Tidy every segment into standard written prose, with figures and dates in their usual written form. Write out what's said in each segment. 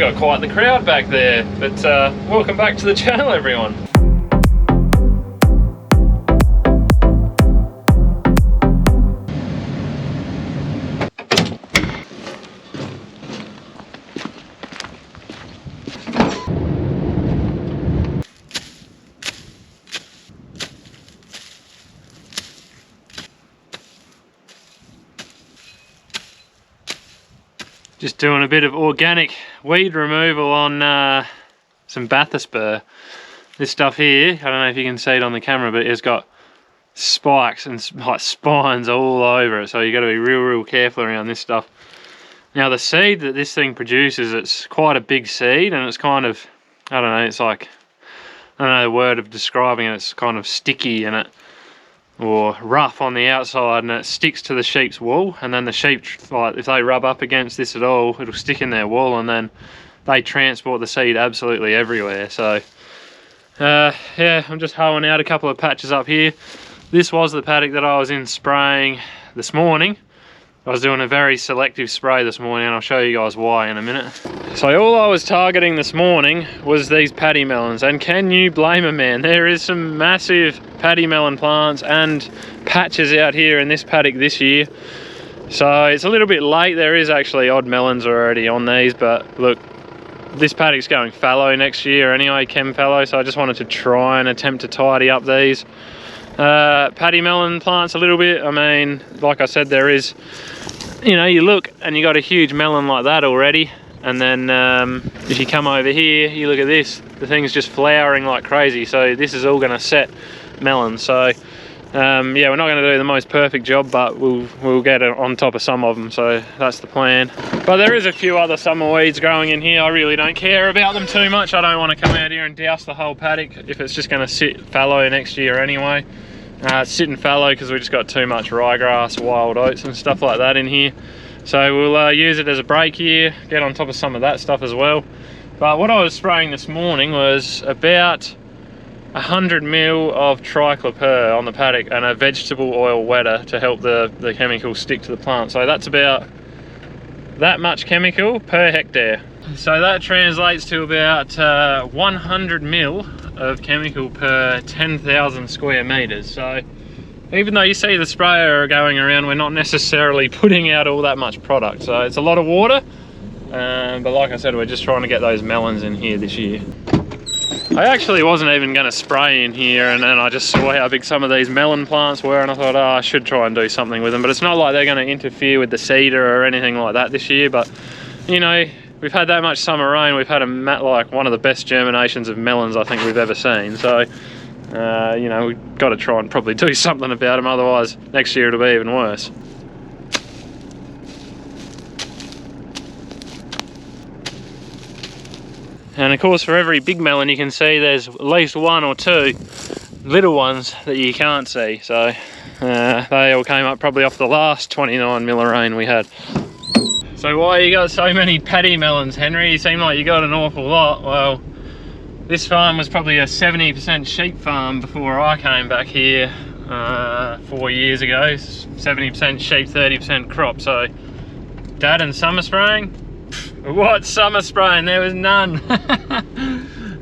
got quite the crowd back there, but welcome back to the channel, everyone. Just doing a bit of organic weed removal on some Bathurst. This stuff here, I don't know if you can see it on the camera, but it's got spikes and like spines all over it, so you got to be real careful around this stuff. Now the seed that this thing produces, it's quite a big seed, and it's kind of, I don't know, it's like, I don't know the word of describing it, it's kind of sticky and it, or rough on the outside, and it sticks to the sheep's wool, and then the sheep, like if they rub up against this at all, it'll stick in their wool, and then they transport the seed absolutely everywhere. So yeah, I'm just hoeing out a couple of patches up here. This was the paddock that I was in spraying this morning. I was doing a very selective spray this morning, and I'll show you guys why in a minute. So all I was targeting this morning was these paddy melons, and can you blame a man? There is some massive paddy melon plants and patches out here in this paddock this year. So it's a little bit late. There is actually odd melons already on these, but look, this paddock's going fallow next year anyway, chem fallow, so I just wanted to try and attempt to tidy up these paddy melon plants a little bit. I mean, like I said, there is, you know, you look and you got a huge melon like that already, and then if you come over here, you look at this, the thing's just flowering like crazy, so this is all going to set melons. So yeah, we're not going to do the most perfect job, but we'll get on top of some of them, so that's the plan. But there is a few other summer weeds growing in here. I really don't care about them too much. I don't want to come out here and douse the whole paddock if it's just going to sit fallow next year anyway. It's sitting fallow because we just got too much ryegrass, wild oats and stuff like that in here. So we'll use it as a break here, get on top of some of that stuff as well. But what I was spraying this morning was about 100 ml of triclopyr on the paddock and a vegetable oil wetter to help the chemical stick to the plant. So that's about that much chemical per hectare. So that translates to about 100 ml of chemical per 10,000 square meters. So even though you see the sprayer going around, we're not necessarily putting out all that much product. So it's a lot of water, but like I said, we're just trying to get those melons in here this year. I actually wasn't even going to spray in here, and then I just saw how big some of these melon plants were, and I thought, oh, I should try and do something with them. But it's not like they're going to interfere with the cedar or anything like that this year. But you know, we've had that much summer rain, we've had like one of the best germinations of melons I think we've ever seen. So you know, we've got to try and probably do something about them, otherwise next year it'll be even worse. And of course, for every big melon you can see, there's at least one or two little ones that you can't see. So they all came up probably off the last 29 mil of rain we had. So why you got so many paddy melons, Henry? You seem like you got an awful lot. Well, this farm was probably a 70% sheep farm before I came back here 4 years ago. 70% sheep, 30% crop. So Dad and summer spraying? What summer spraying? There was none.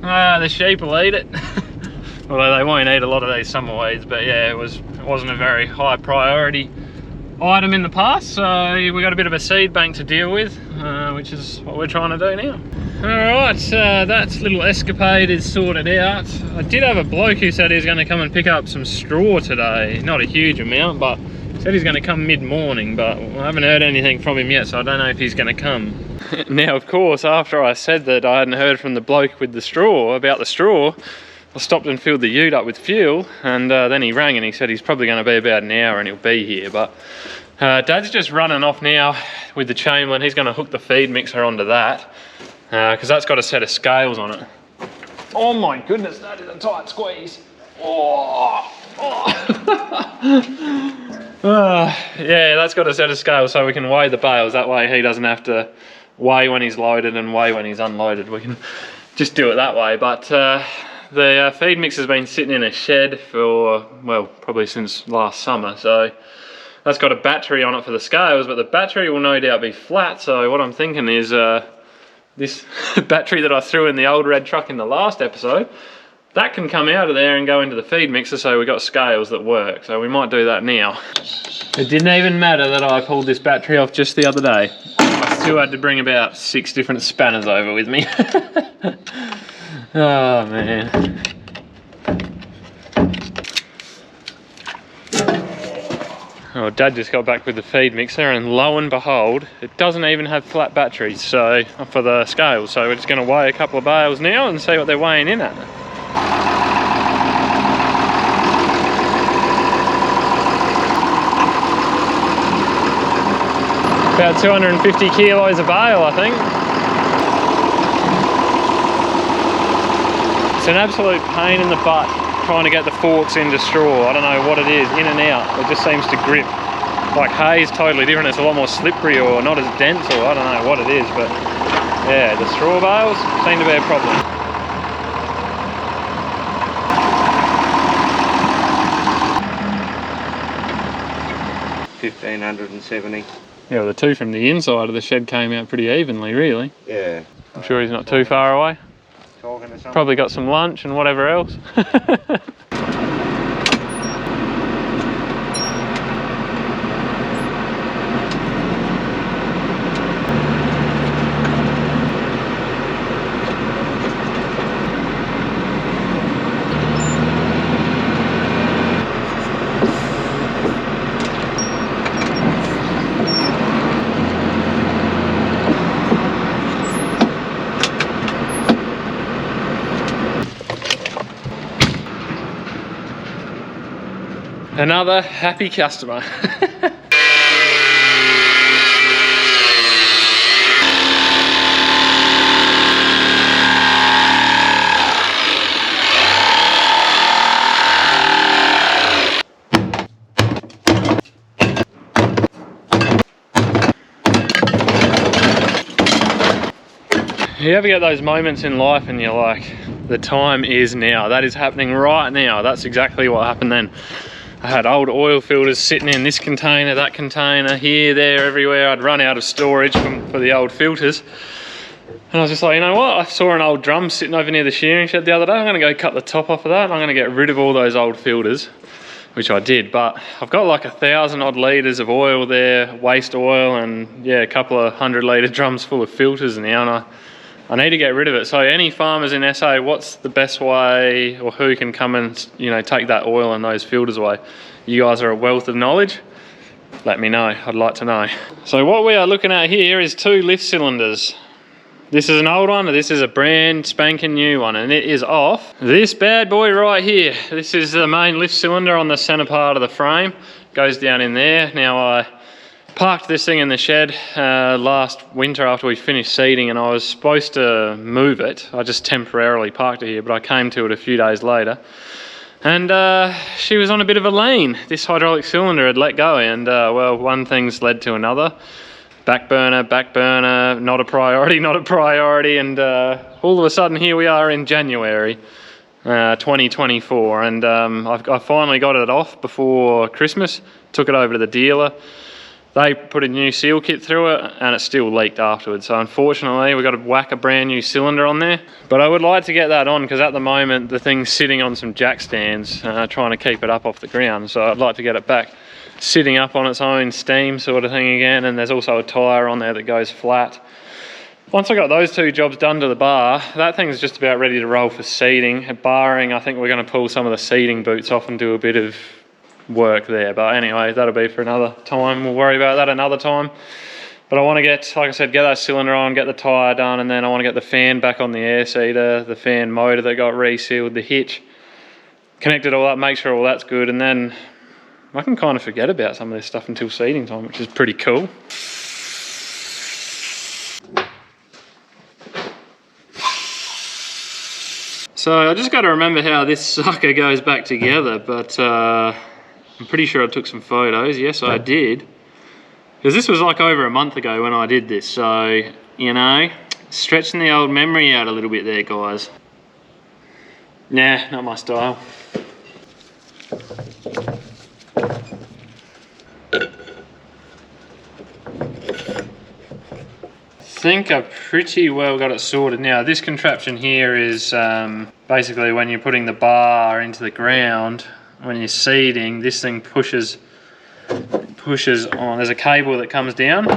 The sheep will eat it. Although they won't eat a lot of these summer weeds, but yeah, it wasn't a very high priority item in the past, so we got a bit of a seed bank to deal with, which is what we're trying to do now. Alright, that little escapade is sorted out. I did have a bloke who said he was going to come and pick up some straw today. Not a huge amount, but said he's going to come mid-morning, but I haven't heard anything from him yet, so I don't know if he's going to come. Now, of course, after I said that I hadn't heard from the bloke with the straw, about the straw, I stopped and filled the ute up with fuel, and then he rang and he said he's probably going to be about an hour and he'll be here. But Dad's just running off now with the chamberlain. He's going to hook the feed mixer onto that, because that's got a set of scales on it. Oh my goodness, that is a tight squeeze. Oh, yeah, that's got a set of scales so we can weigh the bales. That way he doesn't have to weigh when he's loaded and weigh when he's unloaded. We can just do it that way. But the feed mixer's been sitting in a shed for, well, probably since last summer. So that's got a battery on it for the scales, but the battery will no doubt be flat. So what I'm thinking is this battery that I threw in the old red truck in the last episode, that can come out of there and go into the feed mixer, so we've got scales that work. So we might do that now. It didn't even matter that I pulled this battery off just the other day. I still had to bring about 6 different spanners over with me. Oh man. Oh, Dad just got back with the feed mixer, and lo and behold, it doesn't even have flat batteries so for the scales. So we're just going to weigh a couple of bales now and see what they're weighing in at. About 250 kilos a bale, I think. It's an absolute pain in the butt trying to get the forks into straw. I don't know what it is, in and out. It just seems to grip. Like hay is totally different. It's a lot more slippery or not as dense, or I don't know what it is, but yeah, the straw bales seem to be a problem. $1,570. Yeah, well, the two from the inside of the shed came out pretty evenly, really. Yeah. I'm sure he's not too far away. Talking to someone. Probably got some lunch and whatever else. Another happy customer. You ever get those moments in life and you're like, the time is now, that is happening right now? That's exactly what happened then. I had old oil filters sitting in this container, that container, here, there, everywhere. I'd run out of storage for the old filters. And I was just like, you know what? I saw an old drum sitting over near the shearing shed the other day. I'm gonna go cut the top off of that. I'm gonna get rid of all those old filters, which I did. But I've got like 1,000 odd litres of oil there, waste oil, and yeah, a couple of 100-litre drums full of filters now. And I need to get rid of it. So any farmers in SA, what's the best way, or who can come and, you know, take that oil and those filters away? You guys are a wealth of knowledge. Let me know, I'd like to know. So what we are looking at here is 2 lift cylinders. This is an old one, and this is a brand spanking new one, and it is off this bad boy right here. This is the main lift cylinder on the center part of the frame. Goes down in there. Now I parked this thing in the shed last winter after we finished seeding, and I was supposed to move it. I just temporarily parked it here, but I came to it a few days later, and she was on a bit of a lean. This hydraulic cylinder had let go, and well, one thing's led to another. Back burner, not a priority, and all of a sudden here we are in January 2024, and I finally got it off before Christmas. Took it over to the dealer. They put a new seal kit through it, and it still leaked afterwards. So unfortunately, we've got to whack a brand new cylinder on there. But I would like to get that on, because at the moment the thing's sitting on some jack stands, trying to keep it up off the ground. So I'd like to get it back sitting up on its own steam sort of thing again. And there's also a tyre on there that goes flat. Once I got those 2 jobs done to the bar, that thing's just about ready to roll for seeding. Barring, I think we're going to pull some of the seeding boots off and do a bit of work there, but anyway, that'll be for another time. We'll worry about that another time. But I want to get, like I said, get that cylinder on, get the tyre done, and then I want to get the fan back on the air seeder, the fan motor that got resealed, the hitch, connected all up, make sure all that's good, and then I can kind of forget about some of this stuff until seeding time, which is pretty cool. So I just got to remember how this sucker goes back together, but I'm pretty sure I took some photos. Yes, I did. Because this was like over a month ago when I did this. So, you know, stretching the old memory out a little bit there, guys. Nah, not my style. think I've pretty well got it sorted now. This contraption here is basically when you're putting the bar into the ground, when you're seeding, this thing pushes on. There's a cable that comes down,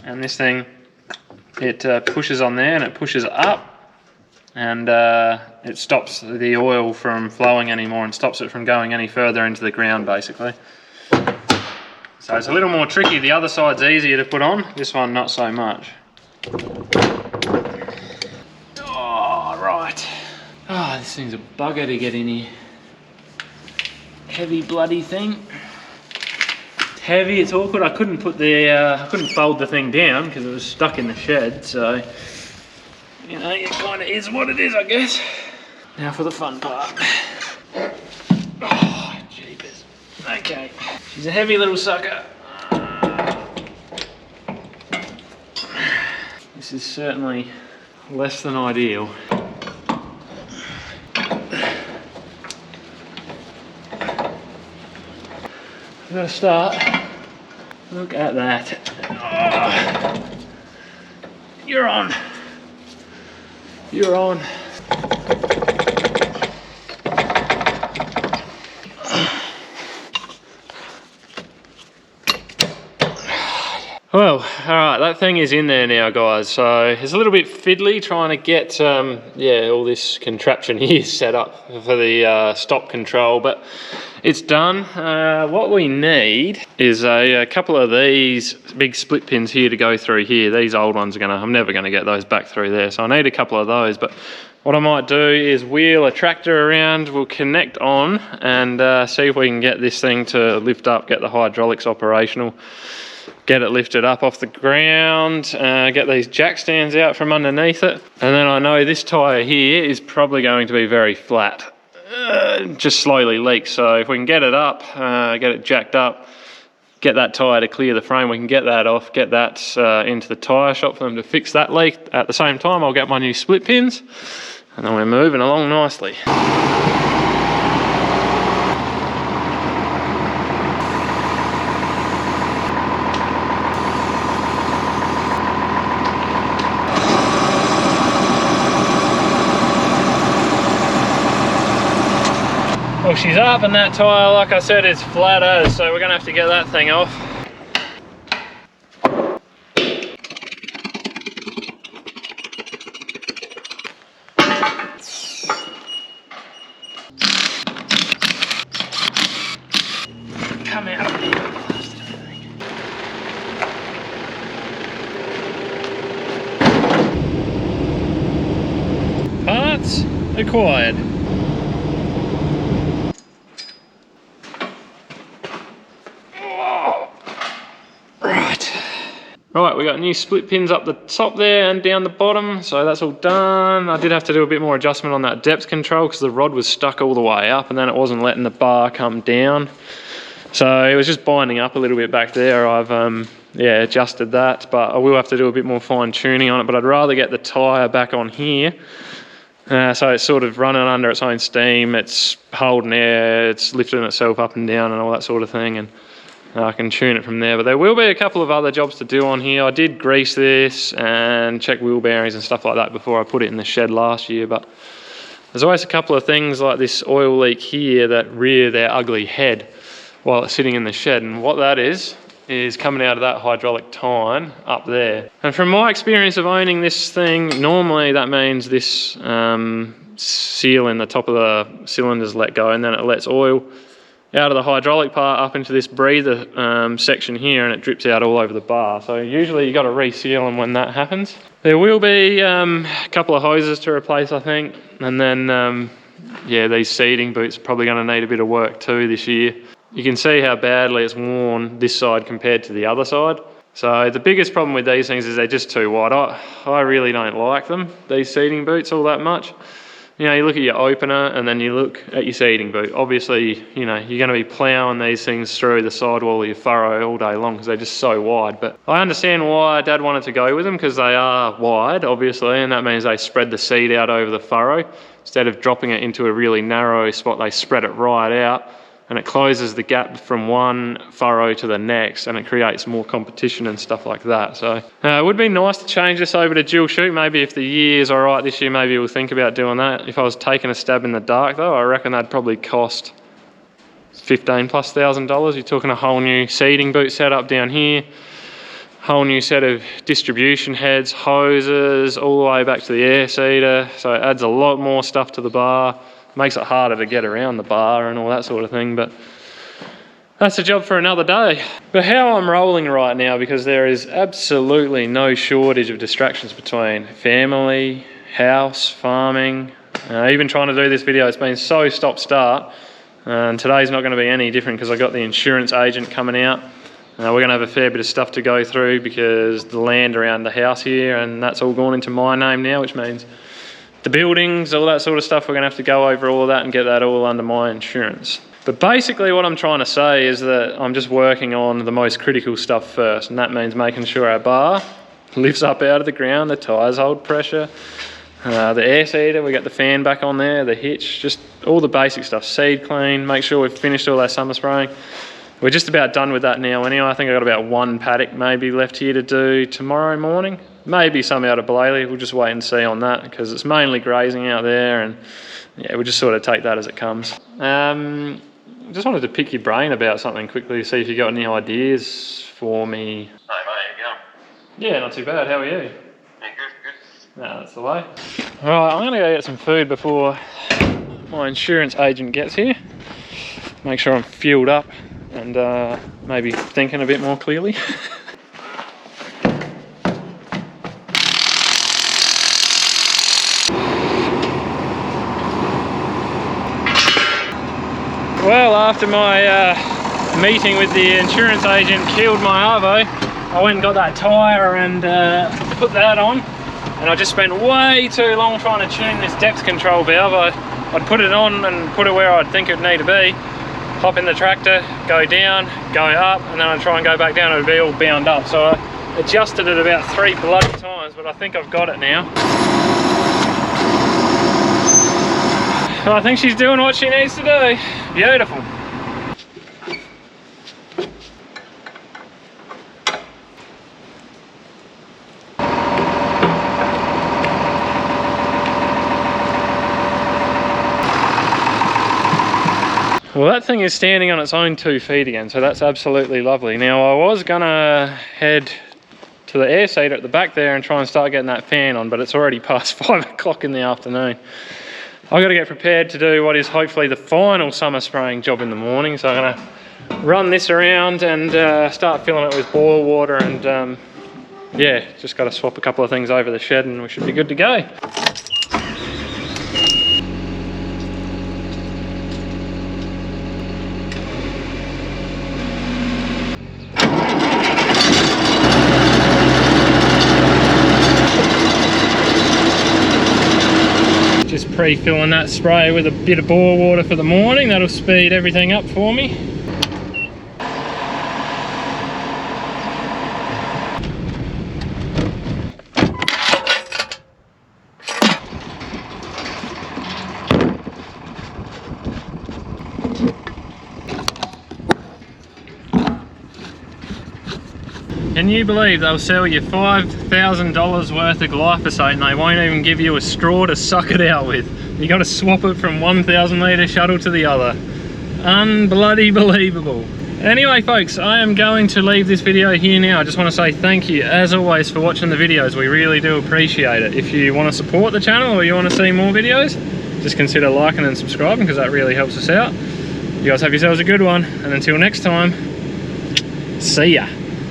and this thing, it pushes on there and it pushes up, and it stops the oil from flowing anymore and stops it from going any further into the ground basically. So it's a little more tricky. The other side's easier to put on, this one not so much. Oh, right. Oh, this thing's a bugger to get in here. Heavy bloody thing. It's heavy, it's awkward. I couldn't put the, I couldn't fold the thing down because it was stuck in the shed, so, you know, it kind of is what it is, I guess. Now for the fun part. Oh, jeepers. Okay, she's a heavy little sucker. This is certainly less than ideal. I'm gonna start. Look at that. Oh. You're on. You're on. Well, alright, that thing is in there now, guys, so it's a little bit fiddly trying to get yeah, all this contraption here set up for the stop control, but it's done. What we need is a couple of these big split pins here to go through here. These old ones are I'm never gonna get those back through there, so I need a couple of those. But what I might do is wheel a tractor around, we'll connect on and see if we can get this thing to lift up, get the hydraulics operational, get it lifted up off the ground, get these jack stands out from underneath it, and then I know this tyre here is probably going to be very flat, just slowly leaks. So if we can get it up, get it jacked up, get that tyre to clear the frame, we can get that off, get that into the tyre shop for them to fix that leak. At the same time, I'll get my new split pins, and then we're moving along nicely. Well, she's up, and that tyre, like I said, is flat as, so we're going to have to get that thing off. Come out. Parts acquired. Right, we got new split pins up the top there and down the bottom, so that's all done. I did have to do a bit more adjustment on that depth control because the rod was stuck all the way up and then it wasn't letting the bar come down. So it was just binding up a little bit back there. I've yeah, adjusted that, but I will have to do a bit more fine tuning on it, but I'd rather get the tyre back on here. So it's sort of running under its own steam, it's holding air, it's lifting itself up and down and all that sort of thing, and I can tune it from there. But there will be a couple of other jobs to do on here. I did grease this and check wheel bearings and stuff like that before I put it in the shed last year, but there's always a couple of things like this oil leak here that rear their ugly head while it's sitting in the shed, and what that is coming out of that hydraulic tine up there. And from my experience of owning this thing, normally that means this seal in the top of the cylinder's let go, and then it lets oil out of the hydraulic part up into this breather section here, and it drips out all over the bar. So usually you got to reseal them when that happens. There will be a couple of hoses to replace, I think, and then yeah, these seeding boots are probably going to need a bit of work too this year. You can see how badly it's worn this side compared to the other side. So the biggest problem with these things is they're just too wide. I really don't like them, these seeding boots, all that much. You know, you look at your opener and then you look at your seeding boot. Obviously, you know, you're going to be ploughing these things through the sidewall of your furrow all day long because they're just so wide. But I understand why Dad wanted to go with them, because they are wide, obviously, and that means they spread the seed out over the furrow. Instead of dropping it into a really narrow spot, they spread it right out. and it closes the gap from one furrow to the next, and it creates more competition and stuff like that. So it would be nice to change this over to dual chute. Maybe if the year's all right this year, maybe we'll think about doing that. If I was taking a stab in the dark though, I reckon that'd probably cost $15,000+. You're talking a whole new seeding boot setup down here, whole new set of distribution heads, hoses, all the way back to the air seeder. So it adds a lot more stuff to the bar. Makes it harder to get around the bar and all that sort of thing, but that's a job for another day. But how I'm rolling right now, because there is absolutely no shortage of distractions between family, house, farming, even trying to do this video. It's been so stop-start, and today's not going to be any different because I got the insurance agent coming out. We're going to have a fair bit of stuff to go through because the land around the house here, and that's all gone into my name now, which means the buildings, all that sort of stuff, we're going to have to go over all of that and get that all under my insurance. But basically what I'm trying to say is that I'm just working on the most critical stuff first, and that means making sure our bar lifts up out of the ground, the tyres hold pressure, the air seeder, we got the fan back on there, the hitch, just all the basic stuff. Seed clean, make sure we've finished all our summer spraying. We're just about done with that now anyway. I think I've got about one paddock maybe left here to do tomorrow morning. Maybe some out of Blaley, we'll just wait and see on that because it's mainly grazing out there, and yeah, we'll just sort of take that as it comes. Just wanted to pick your brain about something quickly, see if you got any ideas for me. Hey mate, how you going? Yeah, not too bad, how are you? Yeah, good. No, that's the way. Alright, I'm gonna go get some food before my insurance agent gets here. Make sure I'm fueled up and maybe thinking a bit more clearly. Well, after my meeting with the insurance agent killed my Arvo, I went and got that tyre and put that on, and I just spent way too long trying to tune this depth control valve. I'd put it on and put it where I'd think it'd need to be, hop in the tractor, go down, go up, and then I'd try and go back down, it'd be all bound up. So I adjusted it about 3 bloody times, but I think I've got it now. I think she's doing what she needs to do. Beautiful. Well, that thing is standing on its own 2 feet again, so that's absolutely lovely. Now, I was gonna head to the air seeder at the back there and try and start getting that fan on, but it's already past 5 o'clock in the afternoon. I've got to get prepared to do what is hopefully the final summer spraying job in the morning. So I'm going to run this around and start filling it with boil water, and yeah, just got to swap a couple of things over the shed and we should be good to go. Just pre-filling that spray with a bit of boil water for the morning. That'll speed everything up for me. Can you believe they'll sell you $5,000 worth of glyphosate and they won't even give you a straw to suck it out with? You got to swap it from 1,000 litre shuttle to the other. Unbloody believable. Anyway folks, I am going to leave this video here now. I just want to say thank you as always for watching the videos. We really do appreciate it. If you want to support the channel or you want to see more videos, just consider liking and subscribing because that really helps us out. You guys have yourselves a good one, and until next time, see ya.